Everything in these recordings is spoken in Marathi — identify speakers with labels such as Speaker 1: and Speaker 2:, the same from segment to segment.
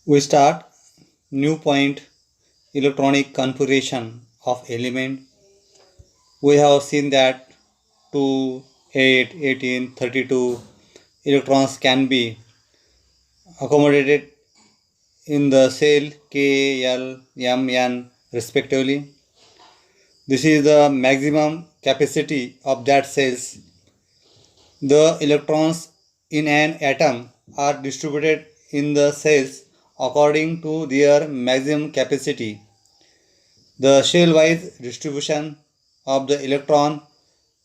Speaker 1: We start new point electronic configuration of element. We have seen that 2, 8, 18, 32 electrons can be accommodated in the cell K, L, M, N respectively. This is the maximum capacity of that cells. The electrons in an atom are distributed in the cells according to their maximum capacity. The shell-wise distribution of the electron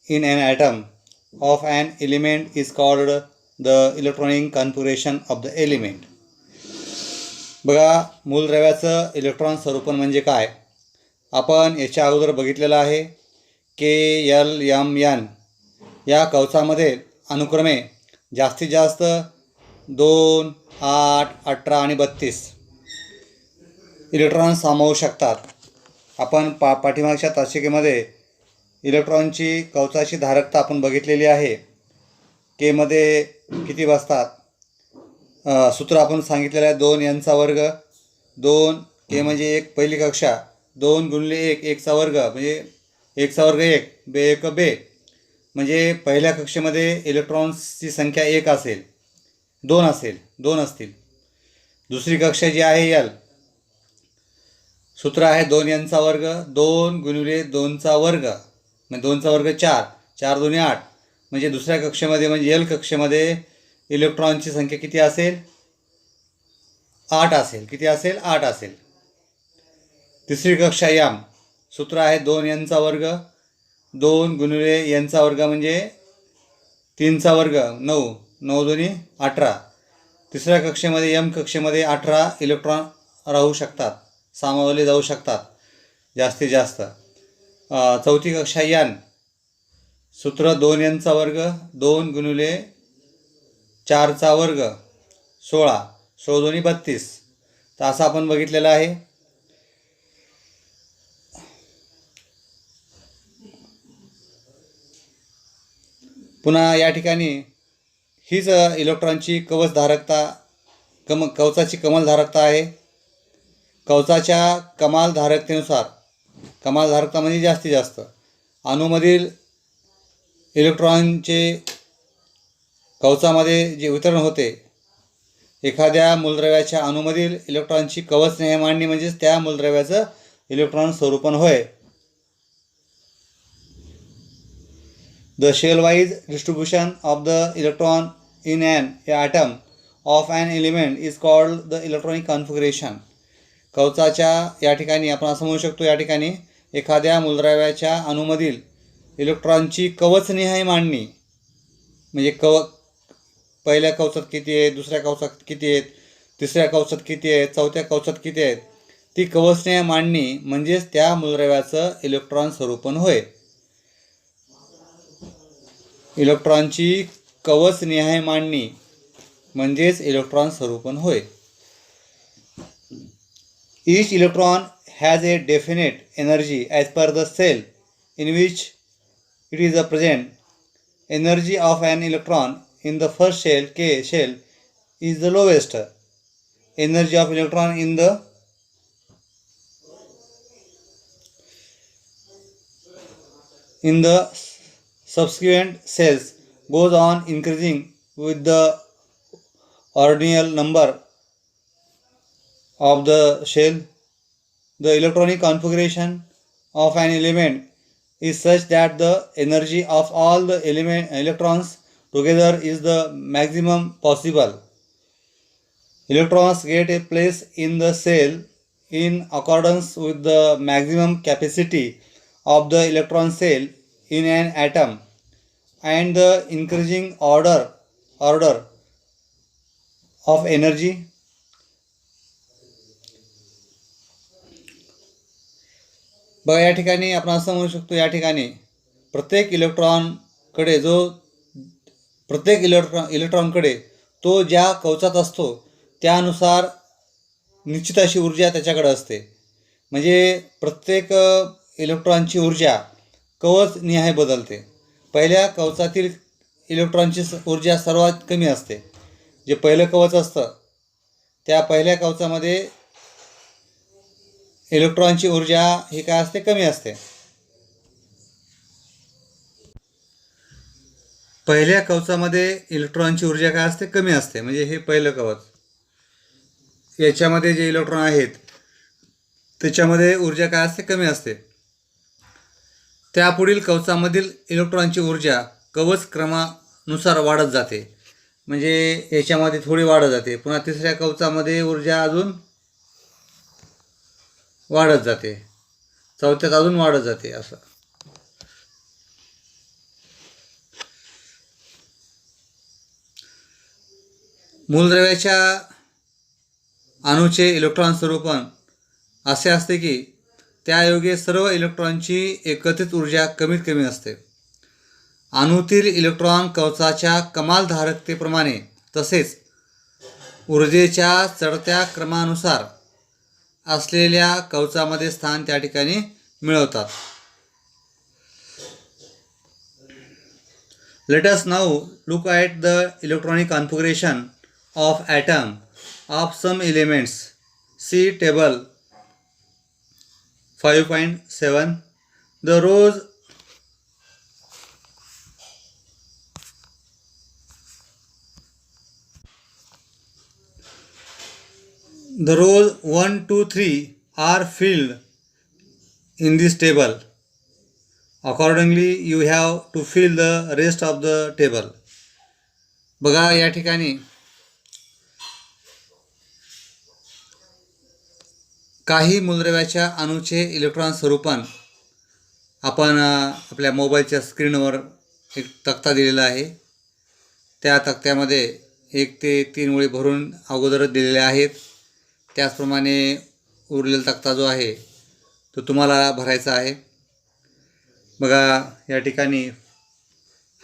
Speaker 1: in an atom of an element is called the electronic configuration of the element. बघा, मूलद्रव्याचं इलेक्ट्रॉन स्वरूपन म्हणजे काय आपण याच्या अगोदर बघितलेलं आहे. के एल एम एन या कवचामध्ये अनुक्रमे जास्तीत जास्त 2, 8, 18 आणि 32 इलेक्ट्रॉन सामावू शकतात. आपण पाठीमागच्या तासिकेमध्ये इलेक्ट्रॉनची कवचाची धारकता आपण बघितलेली आहे. केमध्ये किती बसतात सूत्र आपण सांगितलेलं आहे 2 यांचा वर्ग. 2 के म्हणजे 1 पहिली कक्षा, 2 गुणिले 1 1चा वर्ग म्हणजे 1चा वर्ग 1 बे 1 बे म्हणजे पहिल्या कक्षेमध्ये इलेक्ट्रॉन्सची संख्या 1 असेल, 2 असतील. दुसरी कक्षा जी आहे एल, सूत्र आहे 2 यांचा वर्ग 2 गुणिले 2चा वर्ग म्हणजे 2चा वर्ग 4 4 2 8 म्हणजे दुसऱ्या कक्षेमध्ये म्हणजे एल कक्षेमध्ये इलेक्ट्रॉनची संख्या किती असेल 8 असेल. किती असेल 8 असेल. तिसरी कक्षा एम, सूत्र आहे 2 यांचा वर्ग 2 गुणिले यांचा वर्ग म्हणजे 3चा वर्ग 9 9 2 18. तिसऱ्या कक्षेमध्ये एम कक्षेमध्ये 18 इलेक्ट्रॉन राहू शकतात, सामावले जाऊ शकतात जास्तीत जास्त. चौथी कक्षा एन, सूत्र 2 यांचा वर्ग 2 गुणिले 4चा वर्ग 16 16 2 32. तर असं आपण बघितलेलं आहे. पुन्हा या ठिकाणी हीच इलेक्ट्रॉनची कवचधारकता कवचाची कमालधारकता आहे. कवचाच्या कमालधारकतेनुसार, कमालधारकता म्हणजे जास्तीत जास्त अणूमधील इलेक्ट्रॉनचे कवचामध्ये जे वितरण होते, एखाद्या मूलद्रव्याच्या अणूमधील इलेक्ट्रॉनची कवचस्नेह मांडणी म्हणजेच त्या मूलद्रव्याचं इलेक्ट्रॉन स्वरूपन होय. The shell-wise distribution of the electron in an atom of an element is called the electronic configuration. कवचाच्या या ठिकाणी आपण असं म्हणू शकतो, या ठिकाणी एखाद्या मूलद्रव्याच्या अणूमधील इलेक्ट्रॉनची कवचनिहाय मांडणी म्हणजे पहिल्या कवचात किती आहेत, दुसऱ्या कवचात किती आहेत, तिसऱ्या कवचात किती आहेत, चौथ्या कवचात किती आहेत, ती कवचनिहाय मांडणी म्हणजेच त्या मूलद्रव्याचं इलेक्ट्रॉन स्वरूपन होय. इलेक्ट्रॉनची कवचनिहाय मांडणी म्हणजेच इलेक्ट्रॉन स्वरूपन होय. Each electron has a definite energy as per the cell in which it is present. Energy of an electron in the first shell, K shell, is the lowest. Energy of electron in the subsequent cells goes on increasing with the ordinal number of the shell. The electronic configuration of an element is such that the energy of all the electrons together is the maximum possible. Electrons get a place in the cell in accordance with the maximum capacity of the electron cell in an atom and the increasing order of energy. बघा, या ठिकाणी आपण असं म्हणू शकतो, या ठिकाणी प्रत्येक इलेक्ट्रॉनकडे तो ज्या कवचात असतो त्यानुसार निश्चित अशी ऊर्जा त्याच्याकडे असते. म्हणजे प्रत्येक इलेक्ट्रॉनची ऊर्जा कवचनिहाय बदलते. पहिल्या कवचातील इलेक्ट्रॉनची ऊर्जा सर्वात कमी असते. जे पहिलं कवच असतं त्या पहिल्या कवचामध्ये इलेक्ट्रॉनची ऊर्जा ही काय असते, कमी असते. पहिल्या कवचामध्ये इलेक्ट्रॉनची ऊर्जा काय असते, कमी असते. म्हणजे हे पहिलं कवच, याच्यामध्ये जे इलेक्ट्रॉन आहेत त्याच्यामध्ये ऊर्जा काय असते, कमी असते. त्यापुढील कवचामधील इलेक्ट्रॉनची ऊर्जा कवच क्रमानुसार वाढत जाते. म्हणजे याच्यामध्ये थोडी वाढत जाते, पुन्हा तिसऱ्या कवचामध्ये ऊर्जा अजून वाढत जाते, चौथ्यात अजून वाढत जाते. असं मूलद्रव्याच्या अणूचे इलेक्ट्रॉन स्वरूपन असे असते की त्यायोगे सर्व इलेक्ट्रॉनची एकत्रित ऊर्जा कमीत कमी असते. अणूतील इलेक्ट्रॉन कवचाच्या कमाल धारकतेप्रमाणे तसेच ऊर्जेच्या चढत्या क्रमानुसार असलेल्या कवचामध्ये स्थान त्या ठिकाणी मिळवतात. Let us now look at the electronic configuration of atom of some elements. See table 5.7. The rows The rows 1, 2, 3 are filled in this table. Accordingly, you have to fill the rest of the table. बघा या ठिकाणी काही मूलद्रव्याच्या अणूचे इलेक्ट्रॉन स्वरूपन आपण आपल्या मोबाईलच्या स्क्रीनवर एक तक्ता दिलेला आहे. त्या तक्त्यामध्ये 1 ते 3 ओळी भरून अगोदरच दिलेल्या आहेत. त्याचप्रमाणे उरलेला तक्ता जो आहे तो तुम्हाला भरायचा आहे. बघा या ठिकाणी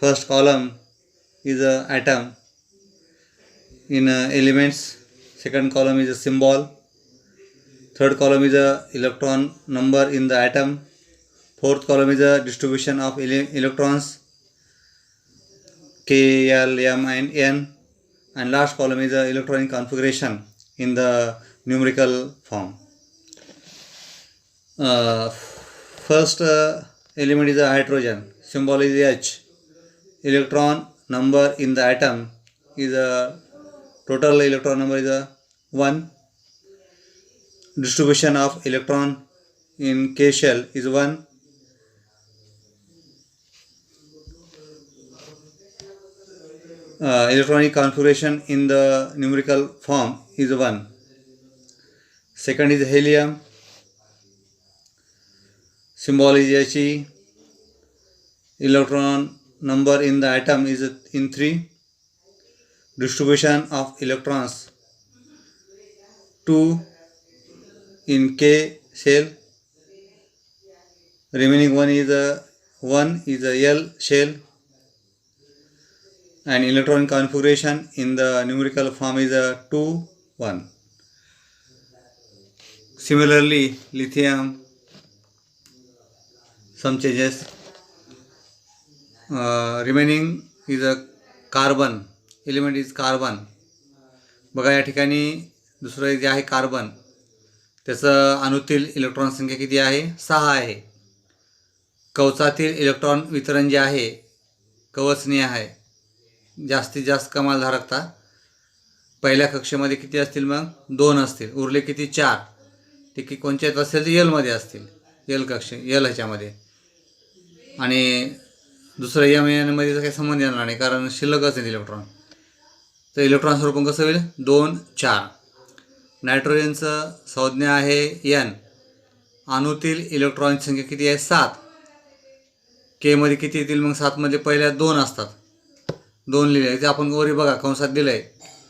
Speaker 1: first column is a atom in elements, second column is a symbol, third column is a electron number in the atom, fourth column is a distribution of electrons K, L, M and N, and last column is the electronic configuration in the numerical form. First element is a hydrogen, symbol is H. Electron number in the atom is a total electron number is a 1. Distribution of electron in K shell is 1. Electronic configuration in the numerical form is 1. Second is helium, symbol is He. Electron number in the atom is in 3. Distribution of electrons 2 in K shell. Remaining one is a 1 is a L shell. And electron configuration in the numerical form is a 2, 1. Similarly, lithium, some changes. Remaining is a carbon, element is carbon. बघा या ठिकाणी दुसरं जे आहे कार्बन, त्याचं अणूतील इलेक्ट्रॉन संख्या किती आहे, 6 आहे. कवचातील इलेक्ट्रॉन वितरण जे आहे कवचनीय आहे. जास्तीत जास्त कमाल धारकता पहिल्या कक्षेमध्ये किती असतील, मग 2 असतील. उरले किती, 4. ते की कोणत्यात असेल तर एलमध्ये असतील, एल कक्षे एल ह्याच्यामध्ये. आणि दुसरं एम एनमध्ये काही संबंध येणार नाही, कारण शिल्लकच आहे इलेक्ट्रॉन. तर इलेक्ट्रॉन स्वरूपण कसं होईल, 2, 4. नायट्रोजनचं संज्ञा आहे एन. अणूतील इलेक्ट्रॉनची संख्या किती आहे, 7. केमध्ये किती येतील, मग 7मध्ये पहिल्या 2 असतात, 2 लिहिले. ते आपण वरी बघा कंसात दिलं आहे,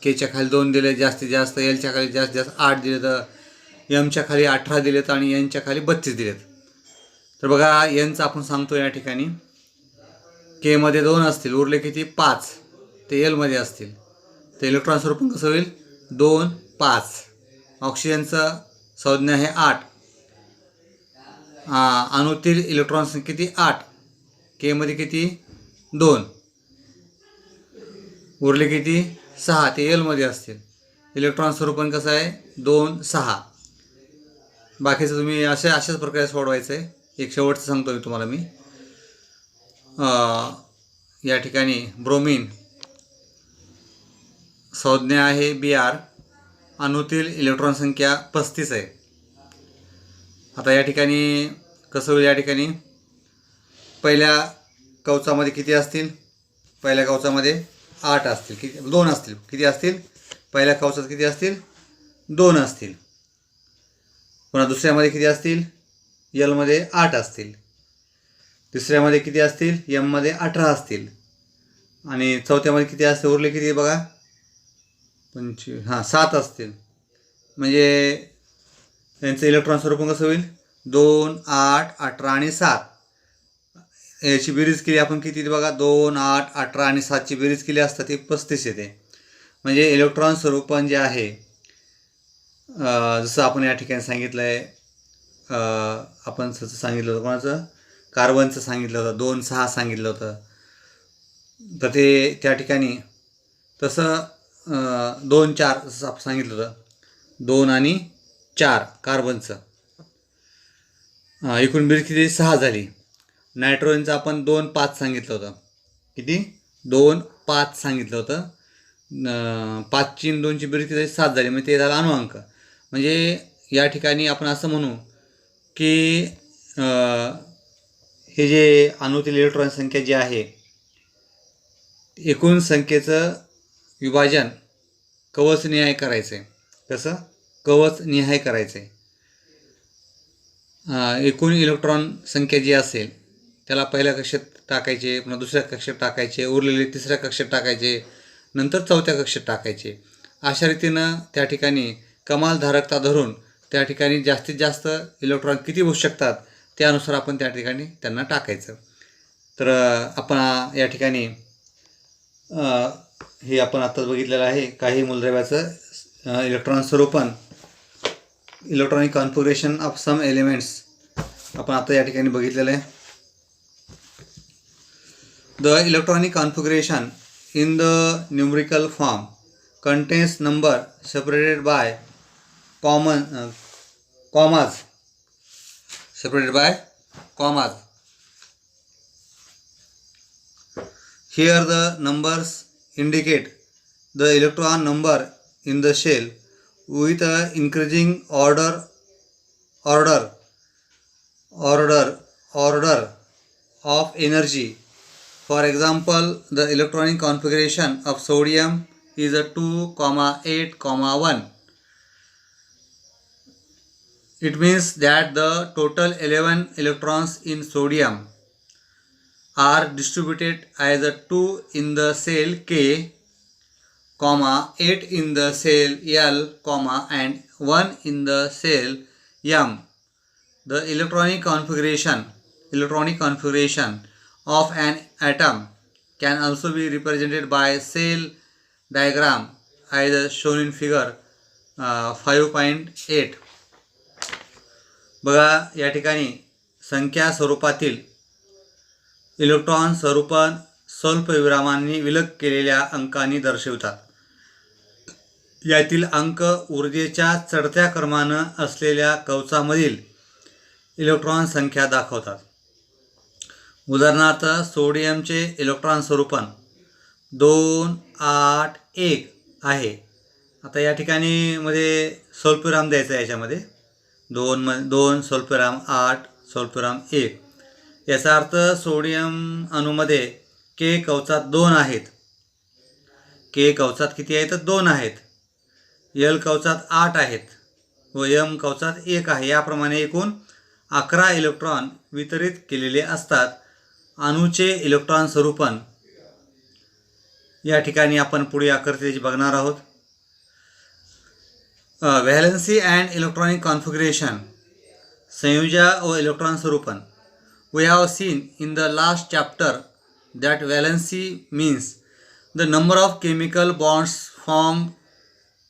Speaker 1: केच्या खाली 2 दिले जास्तीत जास्त, एलच्या खाली जास्तीत जास्त 8 दिले, तर एमच्या खाली 18 दिलेत आणि एनच्या खाली 32 दिलेत. तर बघा एनचं आपण सांगतो या ठिकाणी केमध्ये 2 असतील, उरले किती, 5. ते एलमध्ये असतील. तर इलेक्ट्रॉन स्वरूपण कसं होईल, 2, 5. ऑक्सिजनचं संज्ञा आहे 8. अणूतील इलेक्ट्रॉन संख्या किती, 8. केमध्ये किती, 2. उरले किती, 6. ते एलमध्ये असतील. इलेक्ट्रॉन स्वरूपन कसं आहे 2 6. बाकीचं तुम्ही अशाच प्रकारे सोडवायचं आहे. एक शेवटचं सांगतो मी तुम्हाला. या ठिकाणी ब्रोमीन संज्ञा आहे Br, अणूतील इलेक्ट्रॉन संख्या 35 आहे. आता या ठिकाणी कसं होईल, या ठिकाणी पहिल्या कवचामध्ये किती असतील, पहिल्या कवचामध्ये 8 असतील, किती 2 असतील, किती असतील पहिल्या कवचात किती असतील 2 असतील. पुन्हा दुसऱ्यामध्ये किती असतील, L मध्ये 8 असतील, तिसऱ्यामध्ये किती असतील, M मध्ये 18 असतील, आणि चौथ्यामध्ये किती असतील, उरले किती बघा 7 असतील. म्हणजे यांचं इलेक्ट्रॉन स्वरूप कसं होईल 2 8 18 आणि 7. याची बेरीज केली आपण किती बघा 2 8 18 आणि 7 ची बेरीज केली असता ते 35 येते. म्हणजे इलेक्ट्रॉन स्वरूपन जे आहे जसं आपण या ठिकाणी सांगितलं आहे, आपण सांगितलं होतं कोणाचं, कार्बनचं सांगितलं होतं 2 6 सांगितलं होतं. तर ते त्या ठिकाणी तसं 2 4 जसं आपण सांगितलं होतं 2 आणि 4 कार्बनचं. एकूण बेरीज किती 6 झाली. नायट्रोजनचं आपण 2 5 सांगितलं होतं, किती 2 5 सांगितलं होतं. 5 ची 2 ची बेरीज किती 7 झाली, म्हणजे ते झालं अणुअंक. म्हणजे या ठिकाणी आपण असं म्हणू की हे जे अणूतील इलेक्ट्रॉन संख्या जी आहे, एकूण संख्येचं विभाजन कवचनिहाय करायचं आहे. कसं कवचनिहाय करायचं आहे. एकूण इलेक्ट्रॉन संख्या जी असेल त्याला पहिल्या कक्षेत टाकायचे, पुन्हा दुसऱ्या कक्षेत टाकायचे, उरलेले तिसऱ्या कक्षेत टाकायचे, नंतर चौथ्या कक्षेत टाकायचे. अशा रीतीनं त्या ठिकाणी कमाल धारकता धरून त्या ठिकाणी जास्तीत जास्त इलेक्ट्रॉन किती होऊ शकतात त्यानुसार आपण त्या ठिकाणी त्यांना टाकायचं. तर आपण या ठिकाणी हे आपण आत्ताच बघितलेलं आहे काही मूलद्रव्याचं इलेक्ट्रॉन स्वरूपन, electronic configuration of some elements आपण आता या ठिकाणी बघितलेलं आहे. The electronic configuration in the numerical form contains number separated by commas. Here the numbers indicate the electron number in the shell with a increasing order of energy. For example, the electronic configuration of sodium is a 2, 8, 1. It means that the total 11 electrons in sodium are distributed as a 2 in the cell K, 8 in the cell L, and 1 in the cell M. The electronic configuration of an atom can also be represented by cell diagram as shown in figure 5.8. बघा या ठिकाणी संख्या स्वरूपातील इलेक्ट्रॉन स्वरूपन स्वल्पविरामांनी विलग केलेल्या अंकांनी दर्शवतात. यातील अंक ऊर्जेच्या चढत्या क्रमानं असलेल्या कवचामधील इलेक्ट्रॉन संख्या दाखवतात. उदाहरणार्थ सोडियमचे इलेक्ट्रॉन स्वरूपन 2 8 1 आहे. आता या ठिकाणी मध्ये स्वल्पविराम द्यायचा आहे. याच्यामध्ये 2 स्वल्पविराम 8 स्वल्पविराम 1. याचा अर्थ सोडियम अणूमध्ये के कवचात 2 आहेत. के कवचात किती आहेत 2 आहेत. एल कवचात 8 आहेत व एम कवचात 1 आहे. याप्रमाणे एकूण 11 इलेक्ट्रॉन वितरित केलेले असतात. अणूचे इलेक्ट्रॉन स्वरूपन या ठिकाणी आपण पुढे आकृतीची बघणार आहोत. व्हॅलेन्सी अँड इलेक्ट्रॉनिक कॉन्फिगरेशन, संयोजा व इलेक्ट्रॉन स्वरूपन. We have seen in the last chapter that valency means the number of chemical bonds formed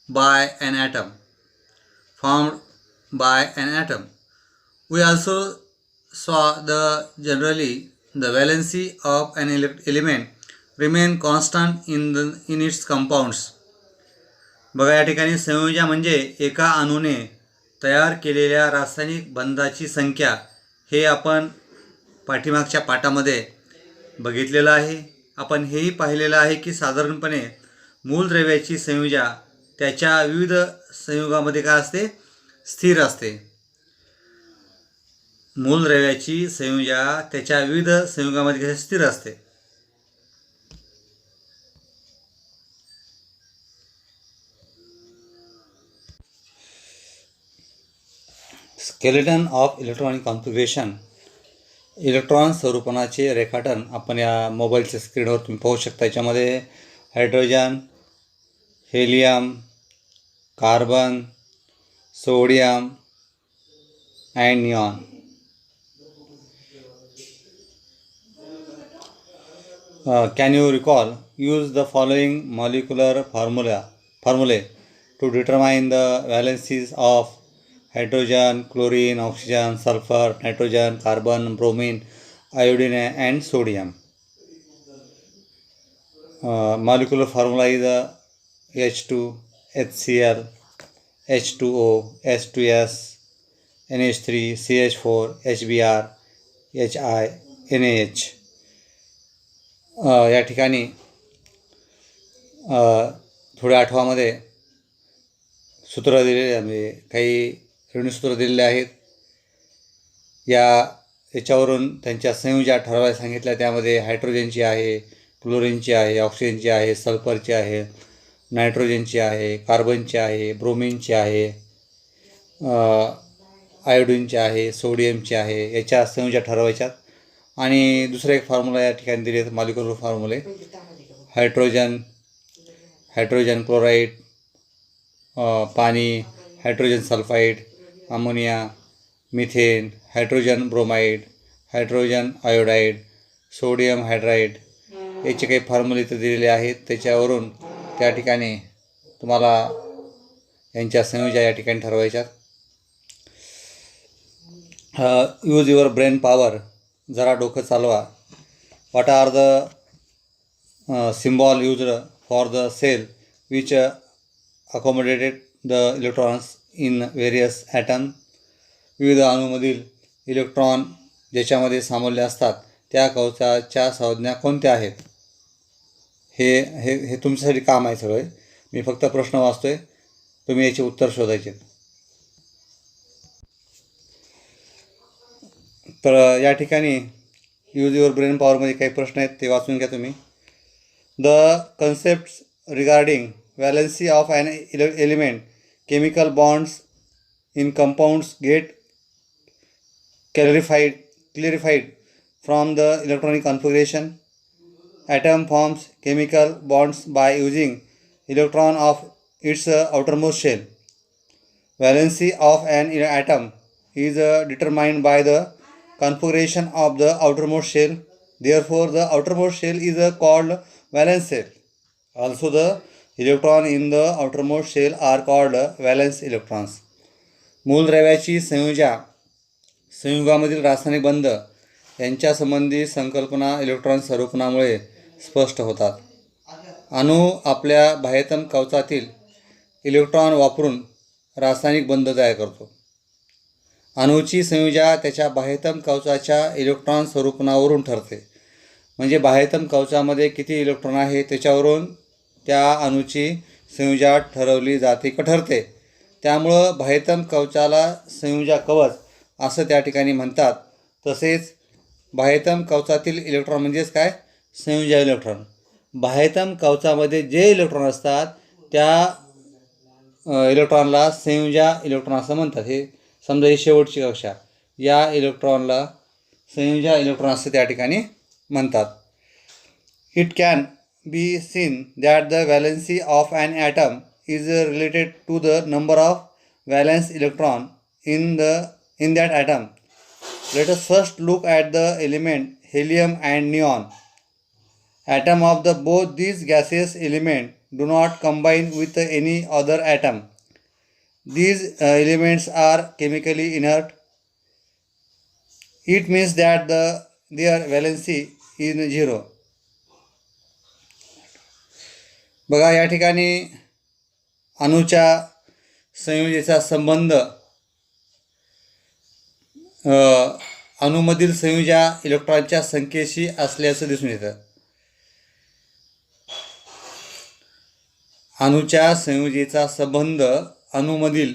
Speaker 1: by an atom. We also saw the valency of an element remain constant in its compounds. बघा या ठिकाणी संयोजा म्हणजे एका अणूने तयार केलेल्या रासायनिक बंधाची संख्या, हे आपण पाठीमागच्या पाठामध्ये बघितलेलं आहे. आपण हेही पाहिलेलं आहे की साधारणपणे मूलद्रव्याची संयोजा त्याच्या विविध संयुगामध्ये काय असते, स्थिर असते. मूलद्रव्याची संयोजा त्याच्या विविध संयुगामध्ये स्थिर असते. Skeleton of electronic configuration. Electron स्वरूपनाचे रेखाटन आपण या मोबाईलच्या स्क्रीनवर तुम्ही पाहू शकता. याच्यामध्ये hydrogen, helium, carbon, sodium and neon. Can you recall? Use the following molecular formulae to determine the valencies of hydrogen, chlorine, oxygen, sulfur, nitrogen, carbon, bromine, iodine and sodium. Molecular formula is H2, HCl, H2O, H2S, NH3, CH4, HBr, HI, NaH. या ठिकाणी थोड्या आठवामध्ये सूत्र दिलेले, म्हणजे काही ऋणसूत्र दिलेले आहेत. याच्यावरून त्यांच्या संयोजा ठरवायला सांगितल्या. त्यामध्ये हायड्रोजनची आहे, क्लोरीनची आहे, ऑक्सिजनची आहे, सल्फरची आहे, नायट्रोजनची आहे, कार्बनची आहे, ब्रोमिनची आहे, आयोडीनची आहे, सोडियमची आहे. याच्या संयोजा ठरवायच्यात. आणि दुसरा एक फॉर्म्युला या ठिकाणी दिले आहेत, मॉलिक्युलर फॉर्म्युले. हायड्रोजन क्लोराईड, पाणी, hydrogen sulphide, ammonia, methane, hydrogen bromide, hydrogen iodide, sodium hydride. याचे काही फॉर्म्युले इथे दिलेले आहेत. त्याच्यावरून त्या ठिकाणी तुम्हाला यांच्या संयोजा या ठिकाणी ठरवायच्यात. Use your brain power. जरा डोकं चालवा. What are the symbol used for the shell which accommodated the electrons in various atom. विविध अणूमधील इलेक्ट्रॉन ज्याच्यामध्ये सामावले असतात त्या कवचाच्या संज्ञा कोणत्या आहेत. हे हे हे तुमच्यासाठी काम आहे सगळे. मी फक्त प्रश्न वाचतोय, तुम्ही याचे उत्तर शोधायचे. तर या ठिकाणी यूज युअर ब्रेन पॉवरमध्ये काही प्रश्न आहेत, ते वाचून घ्या तुम्ही. The concepts regarding valency of an element, chemical bonds in compounds get clarified from the electronic configuration. Atom forms chemical bonds by using electron of its outermost shell. Valency of an atom is determined by the configuration of the outermost shell. Therefore, the outermost shell is called valence shell. Also, the electron in the outermost shell are called valence electrons. मूलद्रव्याची संयुगामधील रासायनिक बंध यांच्यासंबंधी संकल्पना इलेक्ट्रॉन स्वरूपनामुळे स्पष्ट होतात. अणू आपल्या बाह्यतम कवचातील इलेक्ट्रॉन वापरून रासायनिक बंध तयार करतो. अणूची संयोजा त्याच्या बाह्यतम कवचाच्या इलेक्ट्रॉन स्वरूपनावरून ठरते. म्हणजे बाह्यतम कवचामध्ये किती इलेक्ट्रॉन आहे त्याच्यावरून त्या अणूची संयोजा ठरवली जाते का ठरते. त्यामुळं बाह्यतम कवचाला संयोजा कवच असं त्या ठिकाणी म्हणतात. तसेच बाह्यतम कवचातील इलेक्ट्रॉन म्हणजेच काय, संयोजा इलेक्ट्रॉन. बाह्यतम कवचामध्ये जे इलेक्ट्रॉन असतात त्या इलेक्ट्रॉनला संयोजा इलेक्ट्रॉन असं म्हणतात. हे समजा ही शेवटची कक्षा, या इलेक्ट्रॉनला संयोजा इलेक्ट्रॉन असं त्या ठिकाणी म्हणतात. It can be seen that the valency of an atom is related to the number of valence electron in that atom. Let us first look at the element helium and neon. Atom of the both these gaseous element do not combine with any other atom. These elements are chemically inert. It means that their valency is 0. बघा या ठिकाणी अणूच्या संयुजेचा संबंध अणूमधील संयुजा इलेक्ट्रॉनच्या संख्येशी असल्याचं दिसून येतं. अणूच्या संयुजेचा संबंध अणूमधील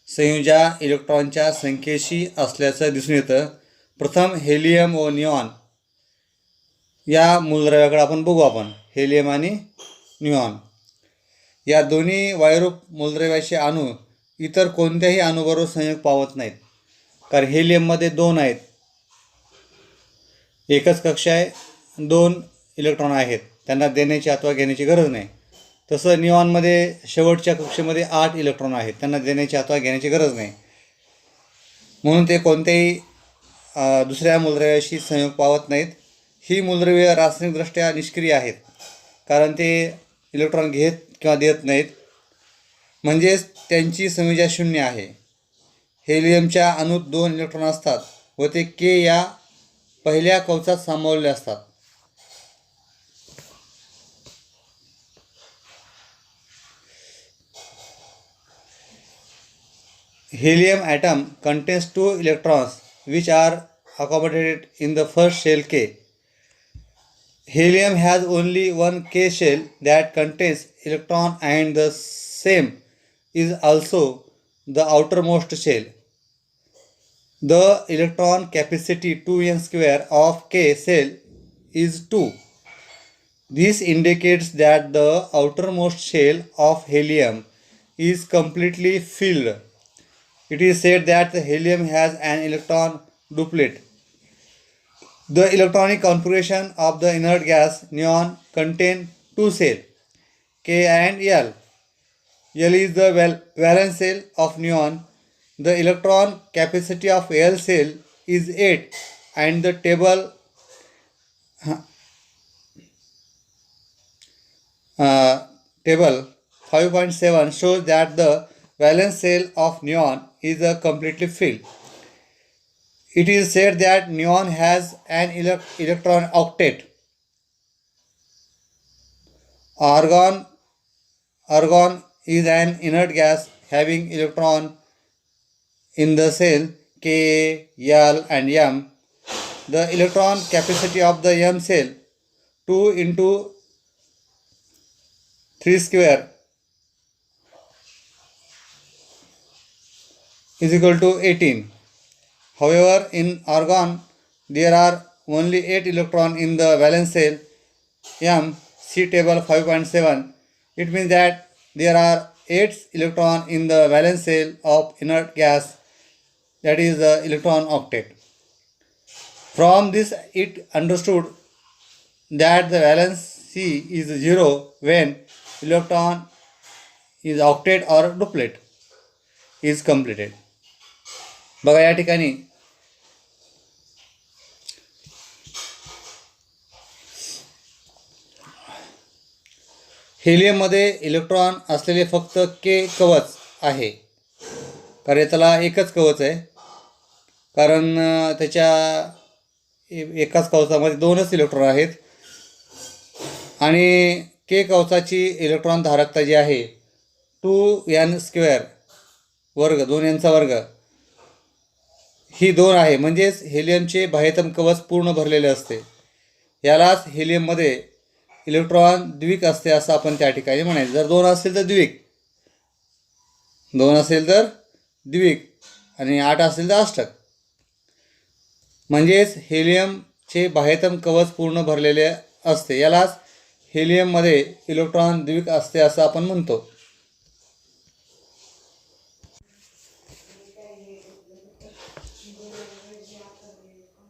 Speaker 1: संयुजा इलेक्ट्रॉनच्या संख्येशी असल्याचं दिसून येतं. प्रथम हेलियम व निऑन या मूलद्रव्याकडे आपण बघू. आपण हेलियम आणि निऑन या दोन्ही वायुरूप मूलद्रव्याचे अणू इतर कोणत्याही अणूबरोबर संयोग पावत नाहीत. कारण हेलियममध्ये 2 आहेत, एकच कक्षा आहे, 2 इलेक्ट्रॉन आहेत, त्यांना देण्याची अथवा घेण्याची गरज नाही. तसं निऑनमध्ये शेवटच्या कक्षेमध्ये 8 इलेक्ट्रॉन आहेत, त्यांना देण्याची अथवा घेण्याची गरज नाही. म्हणून ते कोणत्याही दुसऱ्या मूलद्रव्याशी संयोग पावत नाहीत. ही मूलद्रव्ये रासायनिकदृष्ट्या निष्क्रिय आहेत, कारण ते इलेक्ट्रॉन घेत किंवा देत नाहीत, म्हणजेच त्यांची संयुजा शून्य आहे. हेलियमच्या अणूत 2 इलेक्ट्रॉन असतात व ते के या पहिल्या कवचात सामावलेले असतात. Helium atom contains 2 electrons which are accommodated in the first shell K. Helium has only one K shell that contains electron and the same is also the outermost shell. The electron capacity 2n square of K shell is 2. This indicates that the outermost shell of helium is completely filled. It is said that the helium has an electron duplet. The electronic configuration of the inert gas neon contain 2 cells, K and L. L is the valence cell of neon. The electron capacity of L cell is 8 and the table 5.7 shows that the valence cell of neon is completely filled. It is said that neon has an electron octet. Argon is an inert gas having electron in the cell K, L and M. The electron capacity of the M cell 2 into 3 square is equal to 18. However, in argon there are only 8 electrons in the valence cell M. See table 5.7. It means that there are 8 electrons in the valence cell of inert gas, that is the electron octet. From this it understood that the valency is 0 when electron is octet or duplet is completed. बघा या ठिकाणी हेलियममध्ये इलेक्ट्रॉन असलेले फक्त के कवच आहे, कारण त्याला एकच कवच आहे, कारण त्याच्या एकाच कवचामध्ये 2च इलेक्ट्रॉन आहेत आणि के कवचाची इलेक्ट्रॉन धारकता जी आहे 2n स्क्वेअर वर्ग 2nचा वर्ग ही 2 आहे. म्हणजेच हेलियमचे बाह्यतम कवच पूर्ण भरलेले असते. यालाच हेलियममध्ये इलेक्ट्रॉन द्विक असते असं आपण त्या ठिकाणी म्हणायचं. जर 2 असेल तर द्विक, 2 असेल तर द्विक आणि 8 असेल तर अष्टक. म्हणजेच हेलियमचे बाह्यतम कवच पूर्ण भरलेले असते. यालाच हेलियममध्ये इलेक्ट्रॉन द्विक असते असं आपण म्हणतो.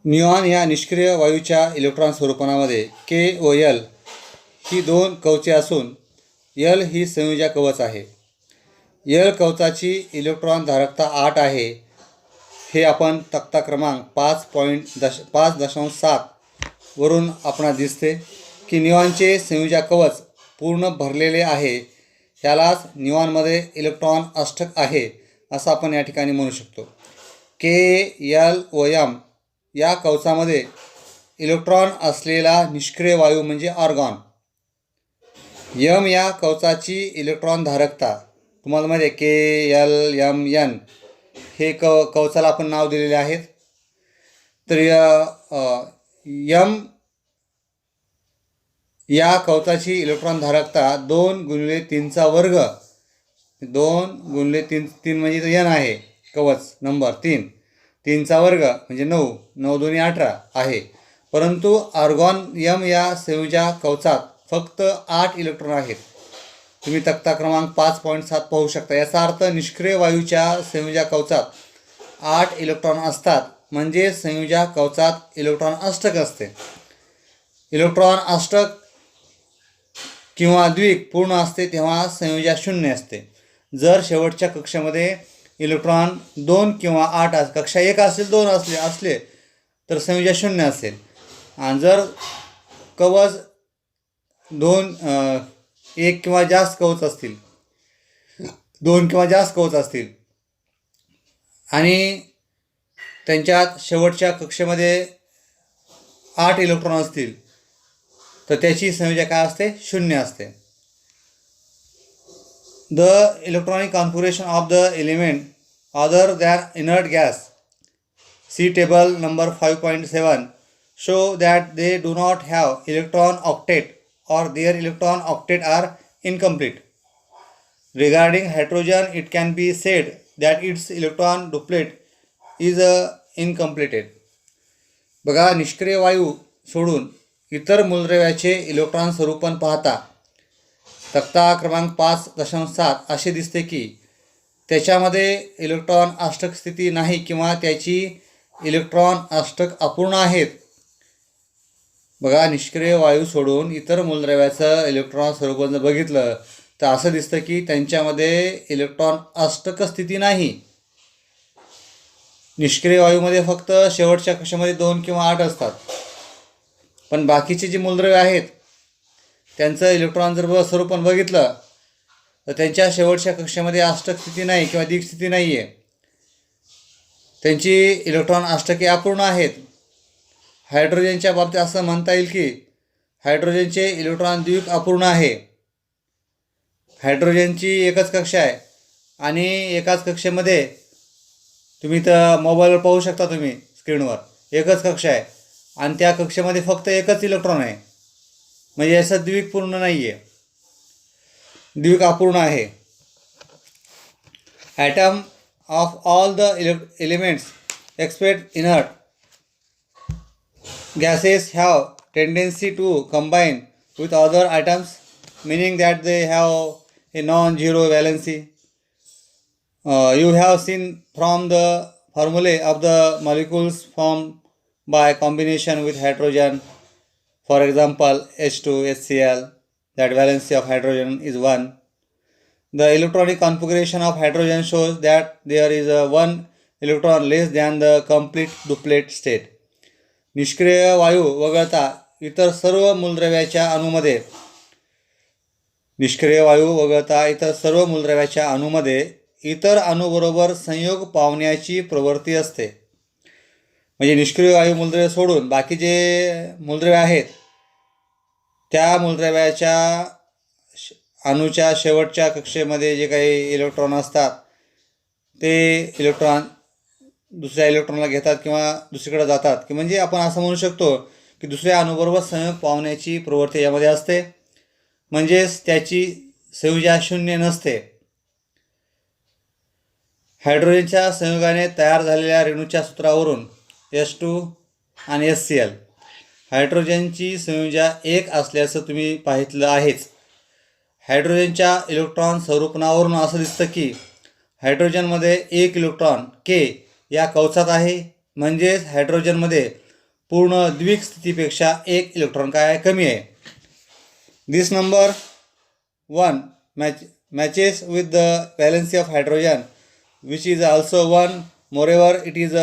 Speaker 1: निऑन या निष्क्रिय वायूच्या इलेक्ट्रॉन स्वरूपनामध्ये के व एल ही 2 कवचे असून एल ही संयुजा कवच आहे. एल कवचाची इलेक्ट्रॉन धारकता 8 आहे. हे आपण तक्ता क्रमांक 5.7 वरून आपणास दिसते की निऑनचे संयुजा कवच पूर्ण भरलेले आहे. यालाच निऑनमध्ये इलेक्ट्रॉन अष्टक आहे असं आपण या ठिकाणी म्हणू शकतो. के, एल व एम या कवचामध्ये इलेक्ट्रॉन असलेला निष्क्रिय वायू म्हणजे आर्गॉन. यम या कवचाची इलेक्ट्रॉन धारकता तुम्हाला माहिती आहे KLMN हे कवचाला आपण नाव दिलेले आहेत. तर यम या कवचाची इलेक्ट्रॉन धारकता 2 × 3 2 म्हणजे N आहे, कवच नंबर 3 म्हणजे 9 9 2 18 आहे. परंतु आर्गॉन यम या संयुजा कवचात फक्त 8 इलेक्ट्रॉन आहेत. तुम्ही तक्ता क्रमांक 5.7 पाहू शकता. याचा अर्थ निष्क्रिय वायूच्या संयुजा कवचात 8 इलेक्ट्रॉन असतात, म्हणजे संयुजा कवचात इलेक्ट्रॉन अष्टक असते. इलेक्ट्रॉन अष्टक किंवा द्विक पूर्ण असते तेव्हा संयुजा शून्य असते. जर शेवटच्या कक्षेमध्ये इलेक्ट्रॉन 2 किंवा 8 कक्षा 1 असेल 2 असले तर संयुजा शून्य असेल. आणि जर कवच 1 किंवा जास्त कवच असतील 2 किंवा जास्त कवच असतील आणि त्यांच्यात शेवटच्या कक्षेमध्ये 8 इलेक्ट्रॉन असतील तर त्याची संयुजा काय असते? शून्य असते. The electronic configuration of the element other than inert gas see table number 5.7 show that they do not have electron octet or their electron octet are incomplete. Regarding hydrogen, it can be said that its electron duplet is incompleted. बघा, निष्क्रिय वायू सोडून इतर मूलद्रव्याचे इलेक्ट्रॉन स्वरूपण पाहता तक्ता क्रमांक 5.7 असे दिसते की त्याच्यामध्ये इलेक्ट्रॉन अष्टक स्थिती नाही किंवा त्याची इलेक्ट्रॉन अष्टक अपूर्ण आहेत. बघा, निष्क्रिय वायू सोडून इतर मूलद्रव्याचं इलेक्ट्रॉन स्वरूपण जर बघितलं तर असं दिसतं की त्यांच्यामध्ये इलेक्ट्रॉन अष्टक स्थिती नाही. निष्क्रिय वायूमध्ये फक्त शेवटच्या कक्षेमध्ये 2 किंवा 8 असतात, पण बाकीचे जे मूलद्रव्य आहेत त्यांचं इलेक्ट्रॉन जर स्वरूपण बघितलं तर त्यांच्या शेवटच्या कक्षेमध्ये अष्टक स्थिती नाही किंवा द्विक स्थिती नाही आहे. त्यांची इलेक्ट्रॉन अष्टके अपूर्ण आहेत. हायड्रोजनच्या बाबतीत असं म्हणता येईल की हायड्रोजनचे इलेक्ट्रॉन द्विक अपूर्ण आहे. हायड्रोजनची एकच कक्षा आहे आणि एकाच कक्षेमध्ये तुम्ही तर मोबाईलवर पाहू शकता तुम्ही स्क्रीनवर एकच कक्षा आहे आणि त्या कक्षेमध्ये फक्त एकच इलेक्ट्रॉन आहे, म्हणजे याचं द्विक पूर्ण नाही आहे, द्विक अपूर्ण आहे. Atom of all the elements except inert gases have tendency to combine with other atoms, meaning that they have a non-zero valency. You have seen from the formulae of the molecules formed by combination with hydrogen, for example H2HCl, that valency of hydrogen is 1. The electronic configuration of hydrogen shows that there is a 1 electron less than the complete duplet state. निष्क्रिय वायू वगळता इतर सर्व मूलद्रव्याच्या अणूमध्ये इतर अणूबरोबर संयोग पावण्याची प्रवृत्ती असते. म्हणजे निष्क्रिय वायू मूलद्रव्य सोडून बाकी जे मूलद्रव्य आहेत त्या मूलद्रव्याच्या अणूच्या शेवटच्या कक्षेमध्ये जे काही इलेक्ट्रॉन असतात ते इलेक्ट्रॉन दुसऱ्या इलेक्ट्रॉनला घेतात किंवा दुसरीकडे जातात, की म्हणजे आपण असं म्हणू शकतो की दुसऱ्या अणूबरोबर संयोग पावण्याची प्रवृत्ती यामध्ये असते, म्हणजेच त्याची संयुजा शून्य नसते. हायड्रोजनच्या संयोगाने तयार झालेल्या रेणूच्या सूत्रावरून H2 आणि HCl हायड्रोजनची संयुजा 1 असल्याचं तुम्ही पाहितलं आहेच. हायड्रोजनच्या इलेक्ट्रॉन स्वरूपणावरून असं दिसतं की हायड्रोजनमध्ये 1 इलेक्ट्रॉन K या कवचात आहे, म्हणजेच हायड्रोजनमध्ये पूर्ण द्विक स्थितीपेक्षा 1 इलेक्ट्रॉन काय कमी आहे. दिस number 1 matches with the valency of hydrogen, which is also 1. Moreover, it is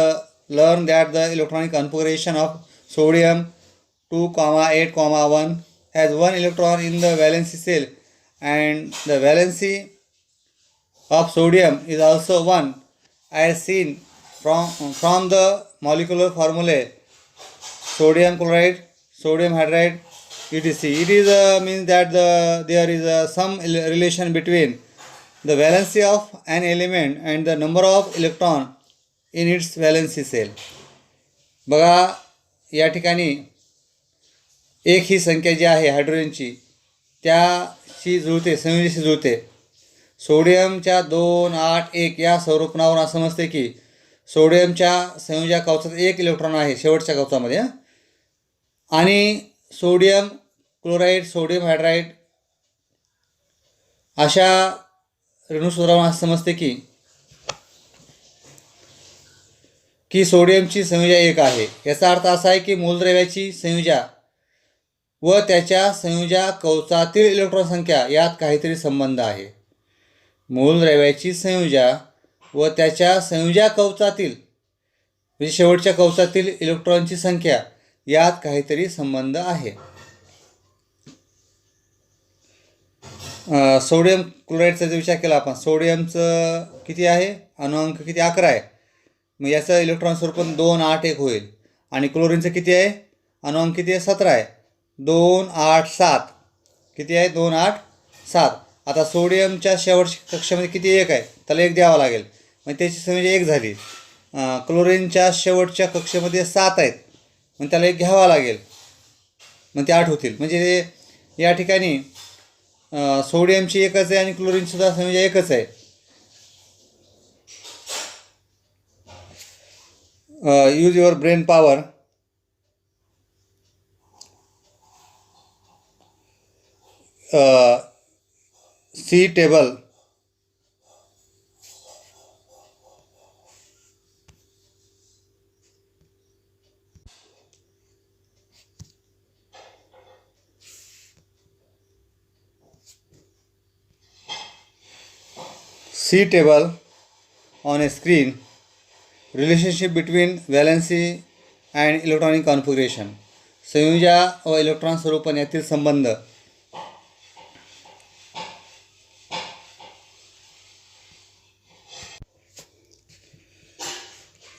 Speaker 1: learned that the electronic configuration of sodium 2,8,1 has 1 electron in the valency cell, and the valency of sodium is also 1, as seen from the molecular formulae: sodium chloride, sodium hydride, etc. It is means that there is some relation between the valency of an element and the number of electron in its valency cell. बघा या ठिकाणी एक ही संख्या जी आहे हायड्रोजनची त्याशी जुळते, संयोजीशी जुळते. सोडियमच्या 2, 8, 1 या स्वरूपणावरून असं समजते की सोडियमच्या संयोजा कवचात 1 इलेक्ट्रॉन आहे शेवटच्या कवचामध्ये, आणि सोडियम क्लोराईड, सोडियम हायड्राईड अशा रेणूसूत्रावरून असं समजते की सोडियमची संयोजा 1 आहे. याचा अर्थ असा आहे की मूलद्रव्याची संयोजा व त्याच्या संयोजा कवचातील इलेक्ट्रॉन संख्या यात काहीतरी संबंध आहे. मूलद्रव्याची संयोजा व त्याच्या संयोजा कवचातील म्हणजे शेवटच्या कवचातील इलेक्ट्रॉनची संख्या यात काहीतरी संबंध आहे. सोडियम क्लोराईडचा जर विचार केला आपण, सोडियमचं किती आहे, अणुअंक किती, 11 आहे. मग याचं इलेक्ट्रॉन स्वरूपण 2, 8, 1 होईल. आणि क्लोरीनचं किती आहे, अणुअंक किती आहे, 17 आहे. 2, 8, 7 किती आहे, 2, 8, 7. आता सोडियमच्या शेवटच्या कक्षामध्ये किती 1 आहे, त्याला 1 द्यावा लागेल, मग त्याची संयोजा 1 झाली. क्लोरीनच्या शेवटच्या कक्षेमध्ये 7 आहेत, मग त्याला 1 घ्यावा लागेल, मग ते 8 होतील. म्हणजे या ठिकाणी सोडियमची 1च आहे आणि क्लोरीनसुद्धा संयोजा 1च आहे. Use your brain power. See table. See table on a screen. Relationship between valency and electronic configuration. संयोजा व इलेक्ट्रॉन स्वरूपण यातील संबंध.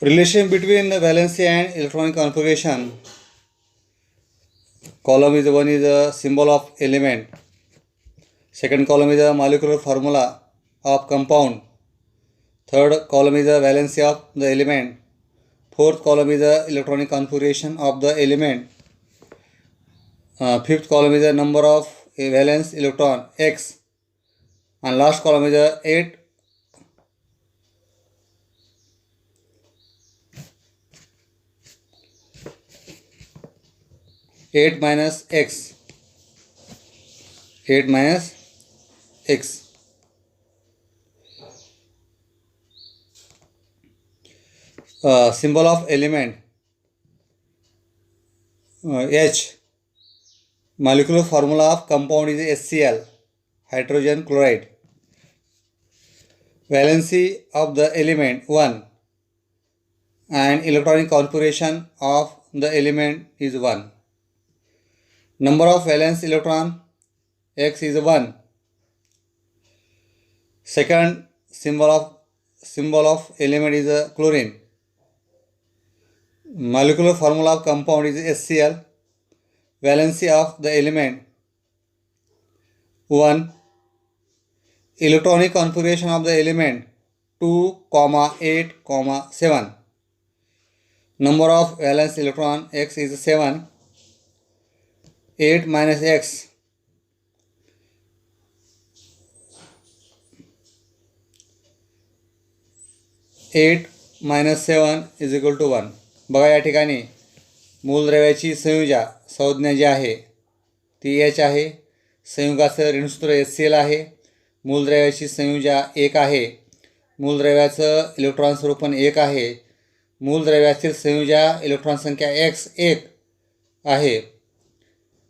Speaker 1: Relation between the valency and electronic configuration. Column is one is a symbol of element. Second column is a molecular formula of compound. Third column is the valency of the element. Fourth column is the electronic configuration of the element. Fifth column is the number of valence electron x, and last column is the 8 minus x. 8 minus x. Symbol of element H. Molecular formula of compound is HCl, hydrogen chloride. Valency of the element 1, and electronic configuration of the element is 1. Number of valence electron x is 1. Second symbol of element is chlorine. Molecular formula of compound is HCl. Valency of the element 1. Electronic configuration of the element 2, 8, 7. Number of valence electron x is 7. 8 minus x. 8 minus 7 is equal to 1. बघा या ठिकाणी मूलद्रव्याची संयोजा संज्ञा जी आहे ती एच आहे. संयुगाचं ऋणसूत्र HCl आहे. मूलद्रव्याची संयोजा 1 आहे. मूलद्रव्याचं इलेक्ट्रॉन स्वरूपण 1 आहे. मूलद्रव्यातील संयोजा इलेक्ट्रॉन संख्या x 1 आहे.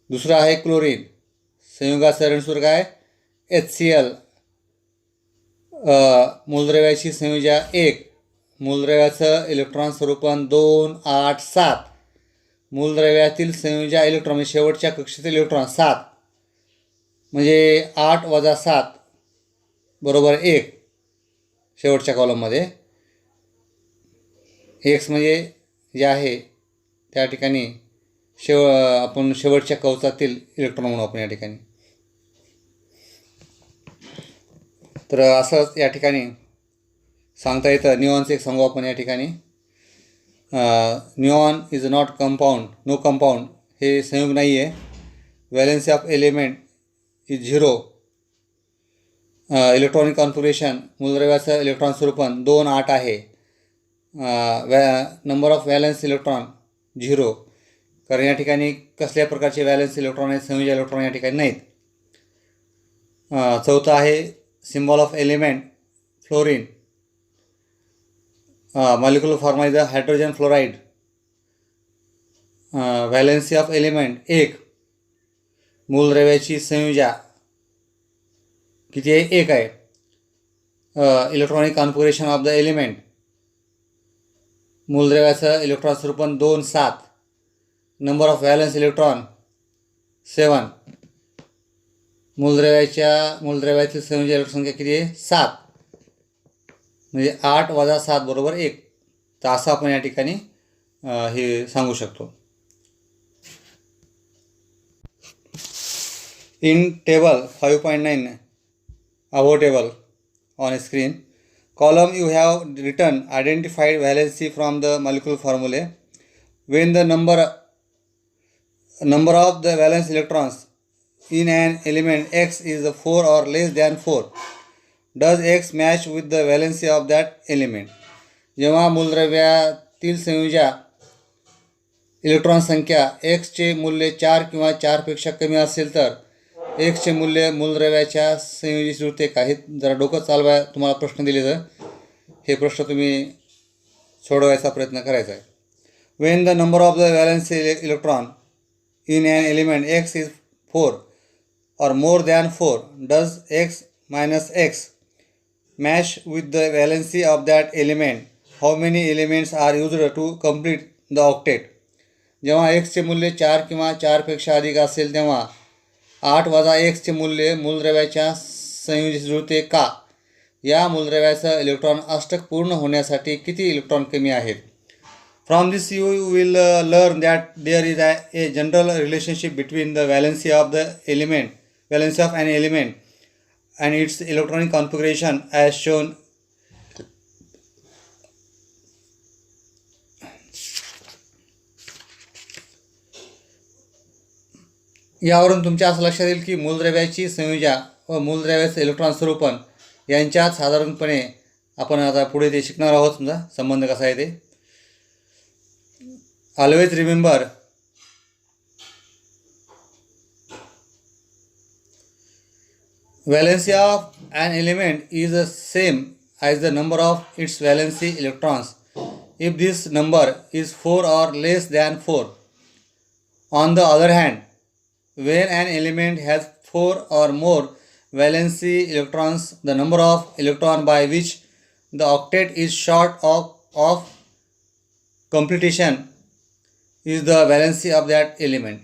Speaker 1: दुसरा आहे क्लोरीन. संयुगाचं ऋणसूत्र काय HCl. मूलद्रव्याची संयोजा 1. मूलद्रव्याचं इलेक्ट्रॉन स्वरूपण 2, 8, 7. मूलद्रव्यातील संयोजा इलेक्ट्रॉन म्हणजे शेवटच्या कक्षेतील इलेक्ट्रॉन 7, म्हणजे 8 वजा 7 बरोबर 1. शेवटच्या कॉलममध्ये एक्स म्हणजे जे आहे त्या ठिकाणी आपण शेवटच्या कवचातील इलेक्ट्रॉन म्हणू आपण या ठिकाणी. तर असंच या ठिकाणी सांगता येतं. निऑनचं एक सांगू आपण या ठिकाणी. Neon is not compound, no compound, हे संयुग नाही आहे. Valency of element is 0. Electronic configuration मूलद्रव्याचं इलेक्ट्रॉन स्वरूपन 2 8 आहे. नंबर ऑफ व्हॅलेन्स इलेक्ट्रॉन 0, कारण या ठिकाणी कसल्या प्रकारचे व्हॅलेन्स इलेक्ट्रॉन आहेत, संयोजी इलेक्ट्रॉन या ठिकाणी नाहीत. चौथं आहे symbol of element fluorine. Molecular form is hydrogen fluoride. Valency of element 1. मूलद्रव्याची संयोजा किती आहे? 1 आहे. Electronic configuration of the element, मूलद्रव्याचं इलेक्ट्रॉन स्वरूपन 2 7. Number of valence electron 7. मूलद्रव्यातील संयोजी इलेक्ट्रॉन संख्या किती आहे? 7. म्हणजे 8 - 7 बरोबर 1. तर असं आपण या ठिकाणी हे सांगू शकतो. In table 5.9 above table on screen column you have written identified valency from the molecular formulae. When the number of the valence electrons in an element X is 4 or less than 4, does X match with the valency of that element? जेव्हा मूलद्रव्यातील संयोजा इलेक्ट्रॉन संख्या Xचे मूल्य 4 किंवा 4पेक्षा कमी असेल तर Xचे मूल्य मूलद्रव्याच्या संयोजीस जुळते का? हे जरा डोकं चालवा. तुम्हाला प्रश्न दिले तर हे प्रश्न तुम्ही सोडवायचा प्रयत्न करायचा आहे. When the number of the valence electron in an element X is 4 or more than 4, does X minus X match with the valency of that element? How many elements are used to complete the octet? जेव्हा Xचे मूल्य 4 किंवा 4पेक्षा अधिक असेल तेव्हा 8 - Xचे मूल्य मूलद्रव्याच्या संयोजीस जुळते का? या मूलद्रव्याचं इलेक्ट्रॉन अष्टक पूर्ण होण्यासाठी किती इलेक्ट्रॉन कमी आहेत? From this you will learn that there is a general relationship between the valency of an element and its electronic configuration as shown. यावरून तुमच्या असं लक्षात येईल की मूलद्रव्याची संयोजा व मूलद्रव्याचं इलेक्ट्रॉन स्वरूपन यांच्यात साधारणपणे आपण आता पुढे ते शिकणार आहोत. समजा संबंध कसा आहे ते. Always remember valency of an element is the same as the number of its valency electrons if this number is 4 or less than 4. On the other hand, when an element has 4 or more valency electrons, the number of electrons by which the octet is short of completion is the valency of that element.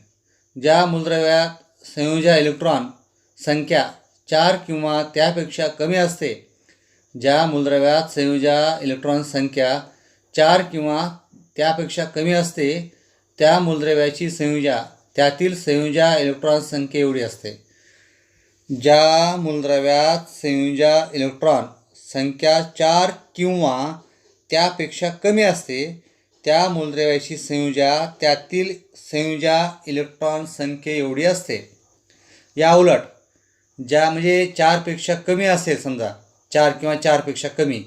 Speaker 1: ज्या मूलद्रव्यात संयोजा इलेक्ट्रॉन संख्या 4 किंवा त्यापेक्षा कमी असते, ज्या मूलद्रव्यात संयोजा इलेक्ट्रॉन संख्या 4 किंवा त्यापेक्षा कमी असते त्या मूलद्रव्याची संयोजा त्यातील संयोजा इलेक्ट्रॉन संख्या एवढी असते. ज्या मूलद्रव्यात संयोजा इलेक्ट्रॉन संख्या 4 किंवा त्यापेक्षा कमी असते त्या मूलद्रव्याची संयोजा त्यातील संयोजा इलेक्ट्रॉन संख्या एवढी असते. या उलट ज्या म्हणजे 4पेक्षा कमी असेल, समजा 4 किंवा 4पेक्षा कमी,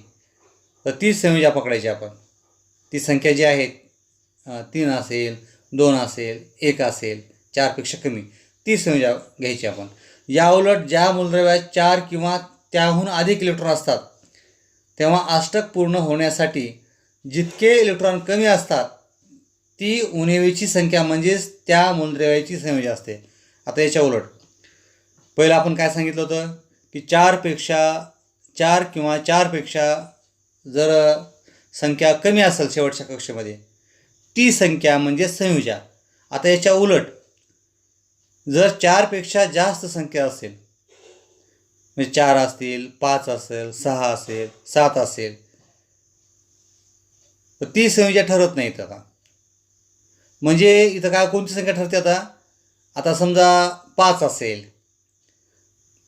Speaker 1: तर ती संयोजा पकडायची आपण. ती संख्या जी आहे 3 असेल, 2 असेल, 1 असेल, 4पेक्षा कमी, ती संयोजा घ्यायची आपण. या उलट ज्या मूलद्रव्यात 4 किंवा त्याहून अधिक इलेक्ट्रॉन असतात तेव्हा अष्टक पूर्ण होण्यासाठी जितके इलेक्ट्रॉन कमी असतात ती उणिवेची संख्या म्हणजेच त्या मूलद्रव्याची संयोजा असते. आता याच्या उलट पहिलं आपण काय सांगितलं होतं की 4 किंवा 4पेक्षा जर संख्या कमी असेल शेवटच्या कक्षेमध्ये ती संख्या म्हणजे संयोजा. आता याच्या उलट जर 4पेक्षा जास्त संख्या असेल, म्हणजे 4 असतील, 5 असेल, 6 असेल, 7 असेल, तर ती संयोजा ठरत नाहीत. आता म्हणजे इथं काय कोणती संख्या ठरते आता समजा 5 असेल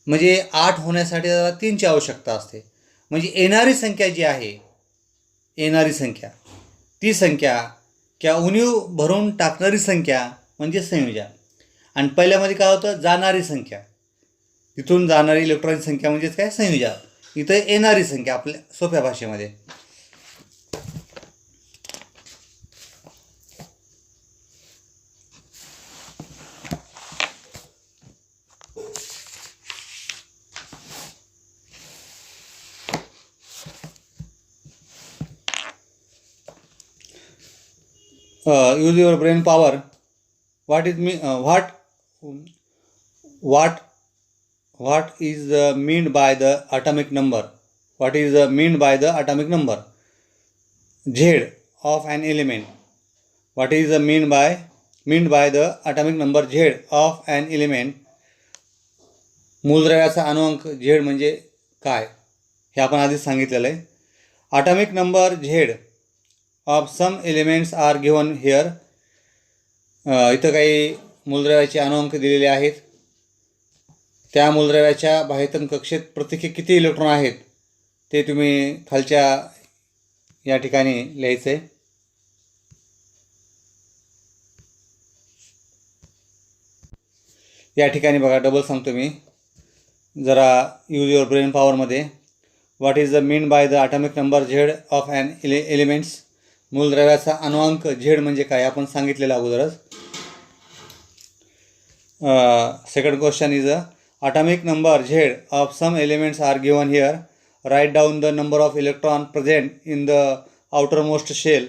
Speaker 1: म्हणजे 8 होण्यासाठी त्याला 3ची आवश्यकता असते. म्हणजे येणारी संख्या जी आहे, येणारी संख्या ती संख्या किंवा उणीव भरून टाकणारी संख्या म्हणजे संयोजक. आणि पहिल्यामध्ये काय होतं, जाणारी संख्या, तिथून जाणारी इलेक्ट्रॉनिक संख्या म्हणजेच काय, संयोजक. इथं येणारी संख्या आपल्या सोप्या भाषेमध्ये. use your brain power. What is mean by the atomic number? What is mean by the atomic number Z of an element? What is mean by the atomic number Z of an element? मूलद्रव्याचा अणुअंक Z म्हणजे काय हे आपण आधीच सांगितलेलं आहे. atomic number Z of some elements are given here. इथं काही मूलद्रव्याचे अणुअंक दिलेले आहेत. त्या मूलद्रव्याच्या बाह्यतम कक्षेत प्रत्येकी किती इलेक्ट्रॉन आहेत ते तुम्ही खालच्या या ठिकाणी लिहायचं आहे. या ठिकाणी बघा, डबल सांगतो मी, जरा यूज युअर ब्रेन पॉवरमध्ये. What is the mean by the atomic number Z of an elements? मूलद्रव्याचा अणुअंक झेड म्हणजे काय आपण सांगितलेलं अगोदरच. Second question is atomic number Z of some elements are given here. Write down the number of electrons present in the outermost shell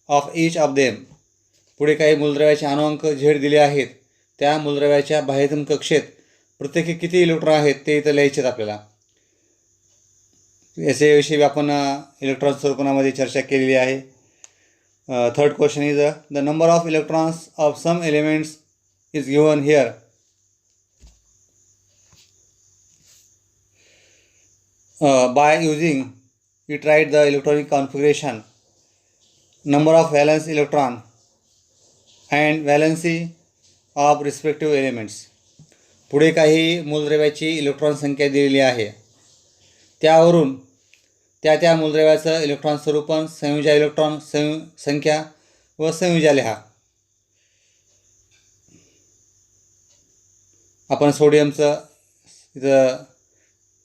Speaker 1: of each of them. पुढे काही मूलद्रव्याचे अणुअंक Z दिले आहेत. त्या मूलद्रव्याच्या बाह्यतम कक्षेत प्रत्येकी किती इलेक्ट्रॉन आहेत ते इथं लिहायचे आहेत आपल्याला. याच्याविषयी आपण इलेक्ट्रॉन स्वरूपणामध्ये चर्चा केलेली आहे. Third question is the number of electrons of some elements is given here. By using it, write the electronic configuration, number of valence electron and valency of respective elements. पुढे काही मूलद्रव्याची इलेक्ट्रॉन संख्या दिलेली आहे. त्यावरून त्या मूलद्रव्याचं इलेक्ट्रॉन स्वरूपन, संयोजा इलेक्ट्रॉन संख्या व संयोजा लिहा. आपण सोडियमचं इथं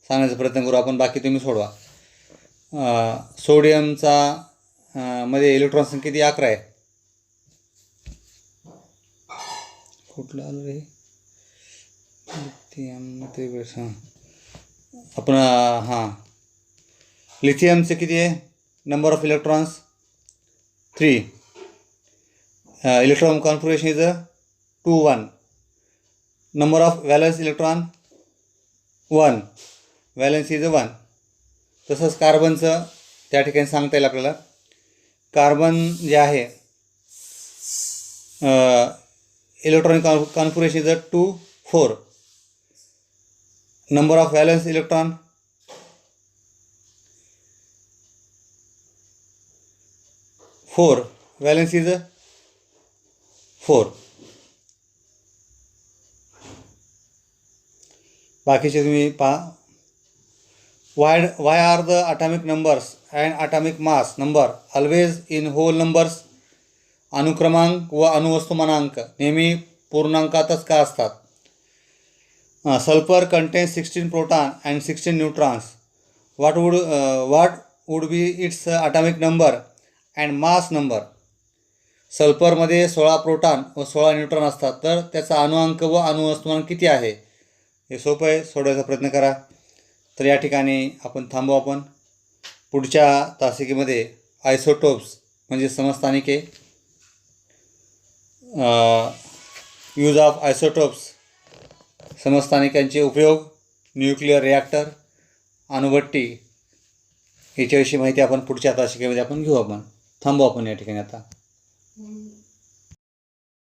Speaker 1: सांगण्याचा प्रयत्न करू आपण, बाकी तुम्ही सोडवा. सोडियमचा मध्ये इलेक्ट्रॉन संख्या किती? 11 आहे. कुठलं आलं रे? लिथियम. आपण लिथियमचे किती आहे? Number of electrons 3. Electron configuration is 2 1. Number of valence electron 1. Valency is 1. तसंच कार्बनचं त्या ठिकाणी सांगता येईल आपल्याला. कार्बन जे आहे electronic configuration is 2 4. Number of valence electron 4. Valency is 4. बाकीचे तुम्ही पहा. Why are the atomic numbers and atomic mass number always in whole numbers? अनुक्रमांक व अणुवस्तुमानांक नेहमी पूर्णांकातच का असतात? Sulphur contains 16 proton and 16 neutrons. What would be its atomic number and mass number? सल्फरमध्ये 16 proton व 16 न्यूट्रॉन असतात, तर त्याचा अणुअंक व अणुवस्तुमान किती आहे? हे सोपं आहे, सोडवायचा प्रयत्न करा. तर या ठिकाणी आपण थांबू. आपण पुढच्या तासिकेमध्ये आयसोटोप्स म्हणजे समस्थानिके, यूज ऑफ आयसोटोप्स, समस्थानिकांचे उपयोग, न्यूक्लिअर रिॲक्टर, अणुभट्टी याच्याविषयी माहिती आपण पुढच्या तासिकेमध्ये आपण घेऊ. आपण थांबू आपण या ठिकाणी आता.